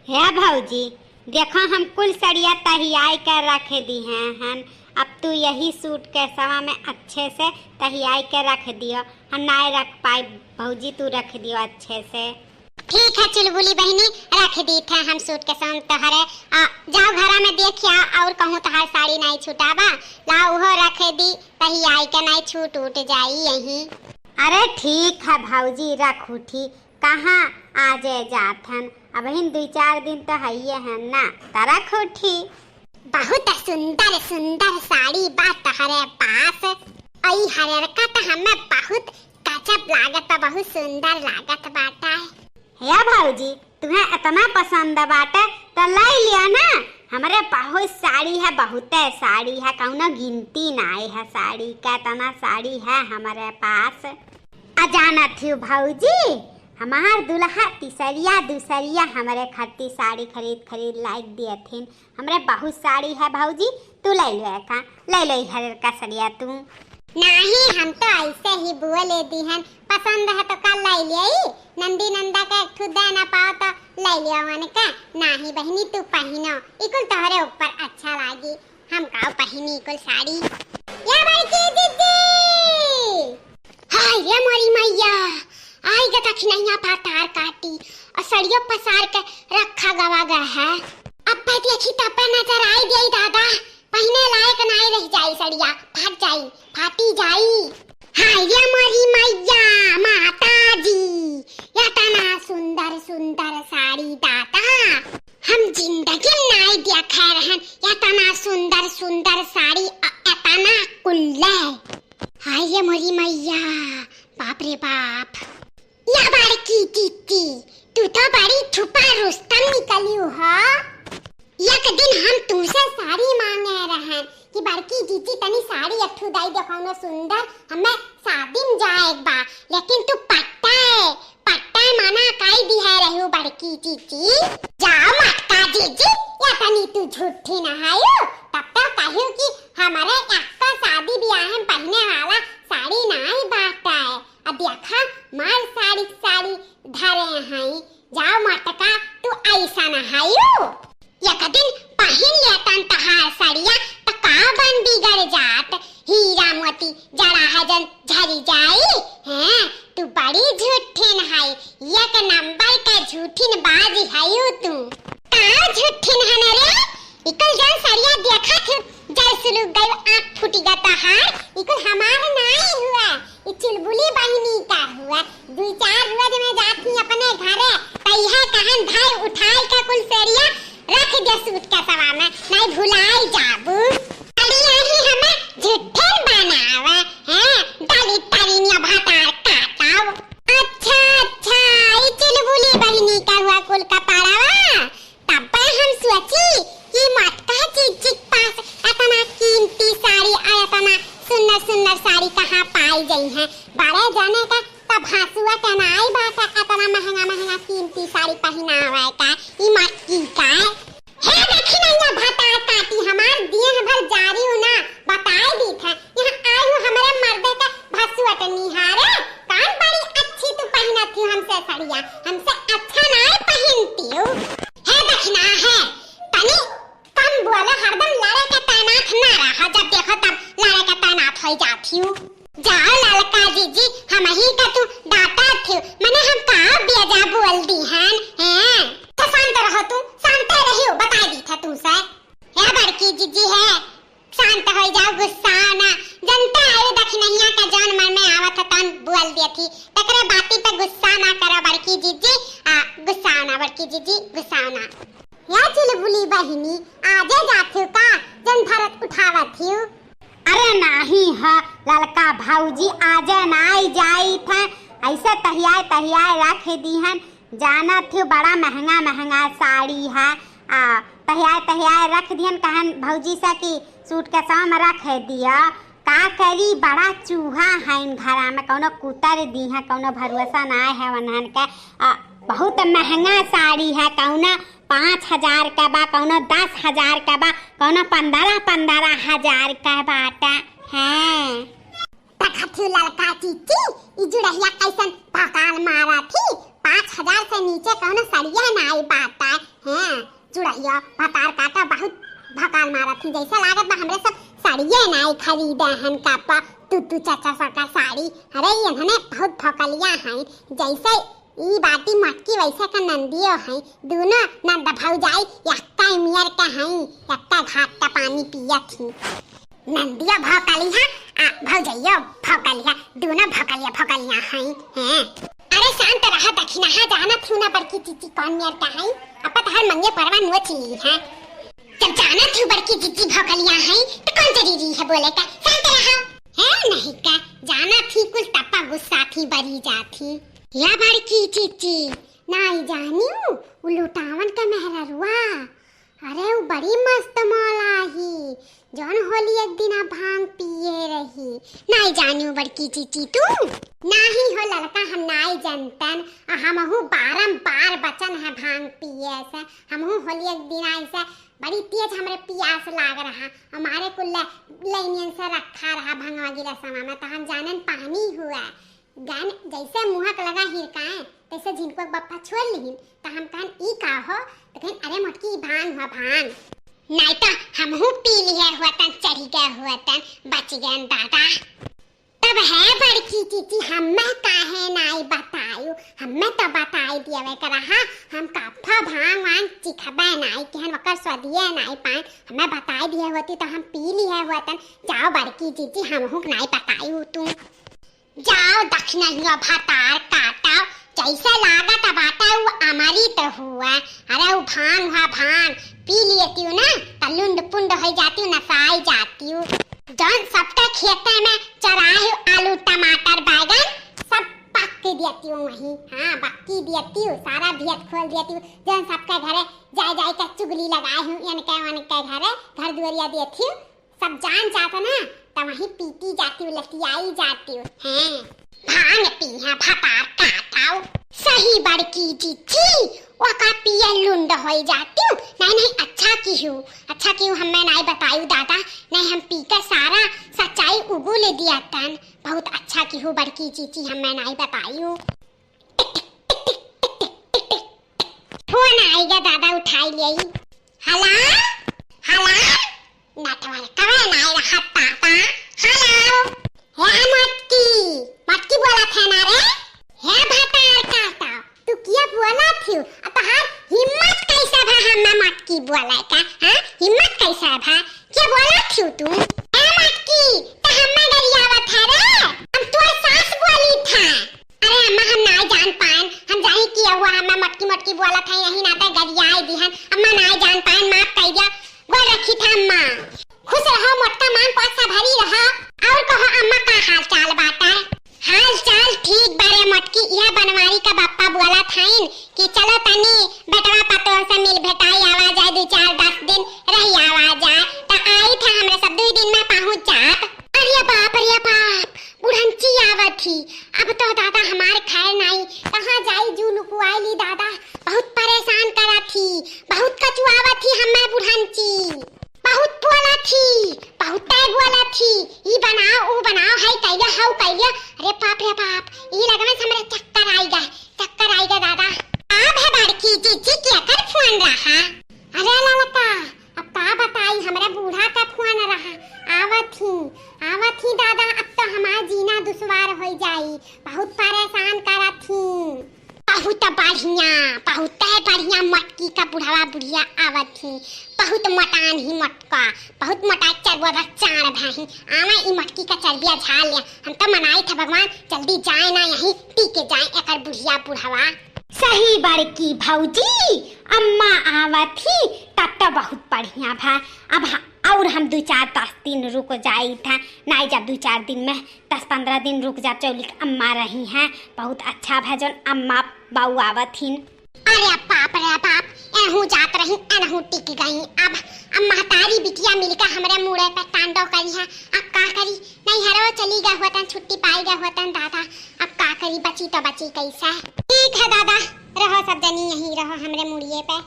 है भौजी, देखो हम कुल सड़िया तहियाई कर रख दी हैं हन। अब तू यही सूट के सवा में अच्छे से तहियाई के रख दियो। हम नहीं रख पाए भौजी, तू रख दियो अच्छे से। ठीक है चुलबुली बहनी, रख दी थे हम सूट के सवा तोहरे। जाओ घर में देखिया और कहूँ तोहर साड़ी नहीं छुटाबा, ला उहो रख दी तहियाई के नहीं छूट उठ जाई यही। अरे ठीक है भौजी, रखू ठीक। कहाँ आज जाथन, अब हिन 2-4 दिन तो है हैं ना, तारा खोठी। बहुत सुंदर सुंदर साड़ी बात तोहरे पास। आई हरे का तो हमें बहुत गजब लागत, बहुत सुंदर लागत बाटा है भौजी, तुम्हें इतना पसंद बाटे तो ले लिया ना। हमारे बहुत साड़ी है, बहुत साड़ी है, कौनो गिनती नहीं है साड़ी का, इतना साड़ी है हमारे पास। अजाना थी भौजी, हमार दुल्हा तीसरिया दूसरिया हमारे खातिर साड़ी खरीद लाइक दिए थे। हमारे बहुत साड़ी है भौजी, तू ले लो का, ले लो हर का सड़िया तू। नहीं, हम तो ऐसे ही बुआ ले दी हैं, पसंद है तो कल ले लिया। नंदी नंदा का एक ठुद ना पाओ तो ले लिया वन का। नहीं बहनी तू पहनो, इकुल तोहरे ऊपर अच्छा लागी। हम का पहनी इकुल साड़ी। या बड़की दीदी, हाय ये मोरी मैया, आई गता खिनैया पातार काटी और सड़ियों पसार के रखा गवा गया है। अब पे देखी तब नजर आई गई दादा, पहने लायक नहीं रह जाई सड़िया, फट जाई, फाटी जाई। हाय ये मोरी मैया माता जी, या तना सुंदर सुंदर साड़ी दाता, हम जिंदगी में नहीं देखा रहन या तना सुंदर सुंदर साड़ी तना कुल्ले। हाय ये मोरी मैया, बाप रे बाप। या बड़की दीदी, तू तो बड़ी छुपा रुस्तम निकली हो। एक दिन हम तुमसे साड़ी मांगे रहन कि बड़की दीदी तनी साड़ी अठू दाई देखो न सुंदर, हमें शादी में जाए एक बार, लेकिन तू पट्टा मना काई दी है रहू बड़की दीदी। जाओ मटका दीदी, या तनी तू झूठी न हायो, तब तक कहियो कि हमारे एक शादी ब्याह में पहने वाला साड़ी नहीं बाटा है। अब देखा मार साड़ी धरे हैं। जाओ मटका, तू ऐसा न हायो, एक दिन पहन लेतन तहार साड़िया तो का बन बिगड़ जात, हीरा मोती जड़ा है जन झरी जाई हैं। तू बड़ी झूठीन है, एक नंबर का झूठीन बाजी है तू। का झूठीन है रे, इकल जन साड़िया देखा थे जैसे लोग गए आँख फूटी गता हार, इकल हमारा नहीं हुआ, ये चुलबुली बहनी का हुआ। 2-4 रोज में जाती अपने घरे तैया कहन धाय उठाई का कुल सेरिया रख दे सूट का सवा में, नहीं भुलाई जाबू। अड़ी यही हमें झूठे बनावे हैं, डाली तारीनिया भातार काटाओ। अच्छा ये चुलबुली बहनी का हुआ कुल का पारावा। तब हम सोची कि मटका चीज पास इतना कीमती साड़ी और इतना सुंदर सुंदर साड़ी कहाँ पाई गई है। बड़े जाने का तब हंसुआ के नाई बात इतना महंगा कीमती साड़ी पहनावा का ई मटकी का है। देखी नहीं भातार काटी हमार दिए भर जारी हो ना बताए दी था। यहाँ आई हूँ हमारे मर्दे का भसुआ के निहारे, कान बड़ी अच्छी तू पहना थी हमसे साड़िया, हमसे अच्छा नहीं पहनती हूँ। है देखना है तनी कम बोले, हरदम लड़े के तैनात ना रहा, जब देखो तब लड़े के तैनात हो जाती हूँ। जाओ ललका जीजी, हम ही का तू डाटा थी, मैंने हम कहाँ बेजा बोल दी हैं। तो शांत रहो, तू शांत रही हो, बता दी था तुमसे। है बड़की जीजी है, शांत हो जाओ, गुस्सा ना। जनता आयु दक्षिणैया का जान मन में आवत तन बोल दी थी, तकरे बाती पे गुस्सा ना करो बड़की जीजी, गुस्सा ना बड़की जीजी, गुस्सा ना। या चुलबुली बहनी आजे जाथू का जन भरत उठावत थी। अरे नहीं है ललका भौजी, आजे नहीं जाई था, ऐसे तहियाए रख दी हन। जाना थी बड़ा महंगा साड़ी है, तहियाए रख दिहन, कहन भौजी से कि सूट के सवा में रख दिया। का करी, बड़ा चूहा है इन घरा में, कौनो कुतर दी है, कौनो भरोसा ना है वनहन के। बहुत महंगा साड़ी है, कौनो 5,000 का बा, कौनो 10,000 का बा, कौनो 15,000 का बाटा है। तखथु ललका चीची इजुड़हिया कैसन पकाल मारा थी, 5,000 से नीचे कौनो सड़िया नाई बाता है। जुड़ैया भतार काटा बहुत भकाल मारा थी, जैसा लागत बा हमरे सब साड़िये नाई खरीदे हन कापा तू चाचा सका साड़ी। अरे इन्होंने बहुत भकलिया हैं, जैसे ई बाटी मटकी वैसे का नंदियो हैं। दोनों नंद भौजाई यक्का मियर का हैं, यक्का घाट का पानी पिया थी। नंदिया भकलिया भौजाइयो भकलिया, दोनों भकलिया हैं। अरे शांत रहा दक्षिणा हा जाना थी ना बड़की चीची कौन मियर का हैं। अपा तहर मंगे परवा नुआ चली है। जब जाना थी बड़की चीची भकलिया हैं तो कौन जरूरी है बोले का। शांत रहा है नहीं का, जाना थी कुछ तप्पा गुस्सा थी बरी जाती। या बड़की चीची नाई जानियो वो लुटावन का मेहररुआ। अरे वो बड़ी मस्त मौला ही जौन होली एक दिन भांग पिए रही। नाई जानियो बड़की चीची तू नाही हो लड़का, हम नाई जनतन। हमहु बारंबार बचन है भांग पिए से। हमहु होली एक दिन ऐसे बड़ी तेज हमरे प्यास लाग रहा, हमारे को लाइनियन से रखा रहा भंगवा गिरा समा में, तो हम जानन पानी हुआ गान जैसे मुहक लगा हिरकाए तैसे जिनको बप्पा छोड़ लीन। तो हम कहन ई का हो, तो कहन अरे मटकी भांग हुआ भांग। नहीं तो हमहु पी लिए हुआ तन, चढ़ी गए हुआ तन, बच गए दादा। तब है बड़की चीची हमें काहे नाई बतायु, हमें तो बताई दिया करहा। हम काफा भांग वांग चिखबे नाई कि हम वकर स्वदिए नाई पाए, हमें बताई दिया होती तो हम पी लिए हुआ तन। जाओ बड़की चीची हमहु नाई बतायु तू जाओ दक्षिणा भतार काटाओ, जैसे लागत बाटा वो हमारी तो हुआ। अरे वो भांग हुआ भांग पी लेती हूँ ना तो लुंड पुंड हो जाती हूँ, नसाई जाती हूँ। जौन सबके खेते में चराई आलू टमाटर बैगन सब पक के देती हूँ वहीं। हाँ बक्की देती हूँ, सारा भेद खोल देती हूँ। जौन सबके घरे जाए का चुगली लगाई हूँ, इनके घरे घर दुआरिया देती हूँ। सब जान जाता ना तो वहीं पीती जाती हूँ, लतियाई जाती हूँ। हैं भांग पिया भतार काटाओ सही बड़की चीची वो का पिया लुंड हो जाती हूँ। नहीं अच्छा की हूँ हमें नहीं बतायू दादा, नहीं हम पीकर सारा सच्चाई उगुल दिया तन। बहुत अच्छा की हूँ बड़की चीची, हमें नहीं बतायू। फोन आएगा दादा उठाई ले। हला हला नटवाल कवे नाई रहा पापा। हेलो हे मटकी बोला था ना रे। हे भतार काटा तू क्या बोला थी, तहार हिम्मत कैसा भा हमें मटकी बोला का। हां हिम्मत कैसा भा, क्या बोला थी तू। हे मटकी तो हमें डरियावा था रे, हम तोर सास बोली था। अरे अम्मा हम ना जान पान, हम जानी किया हुआ हमें मटकी बोला था, यही ना तो गरियाई दिहन। अम्मा ना जान पान माफ कर दिया, गोल रखी था अम्मा। खुश रहो मोटा मान पासा भरी रहा। और कहो अम्मा का हाल चाल बाटा। हाल चाल ठीक बारे मटकी, यह बनवारी का बापा बोला थाइन कि चलो तनी बेटवा पतो से मिल भेटाई आवा जाए, 2-4-10 दिन रही आवा जाए। तो आई था हमरे सब 2 दिन में पहुंच जात। अरे बाप बुढ़ंची आवत थी। अब तो दादा हमारे खैर नहीं, कहाँ जाई जू लुकुआईली दादा, बहुत परेशान करा थी, बहुत कचुआवा थी हमें बुढ़ंची, बहुत बोला थी, बहुत बोला थी ई बनाओ वो बनाओ है कैया हाउ कैया। अरे बाप रे बाप ई लगने से हमरे चक्कर आएगा दादा। आप है बड़की चीची क्या कर फोन रहा। अरे ललका अब का बताई, हमरे बूढ़ा का फोन रहा। आवत थी दादा, अब तो हमारा जीना दुश्वार हो जाई, बहुत परेशान करा थी। बहुत बढ़िया मटकी का बुढ़ावा बुढ़िया आवत थी, बहुत मटान ही मटका, बहुत मोटा चरबा चाड़ भाई आवा ई मटकी का चरबिया झाल लिया। हम तो मनाई था भगवान जल्दी जाए ना यहीं पी के जाए एकर बुढ़िया बुढ़ावा। सही बड़की भौजी अम्मा आवत थी तब तो बहुत बढ़िया भा। अब और हम 2-4-10 दिन रुक जाई था, नहीं जब 2-4 दिन में 10-15 दिन रुक जा चौलिक अम्मा रही हैं, बहुत अच्छा भजन अम्मा बाऊ आवत थीन। अरे बाप रे बाप एहू जात रही एनहू टिक गई। अब महतारी बिटिया मिलकर हमरे मुड़े पे तांडव करी है। अब का करी, नहीं हरो चली गए होतन, छुट्टी पाई गए होतन दादा, अब का करी, बची तो बची कैसा। ठीक है दादा रहो सब जनी यहीं रहो हमरे मुड़िए पे।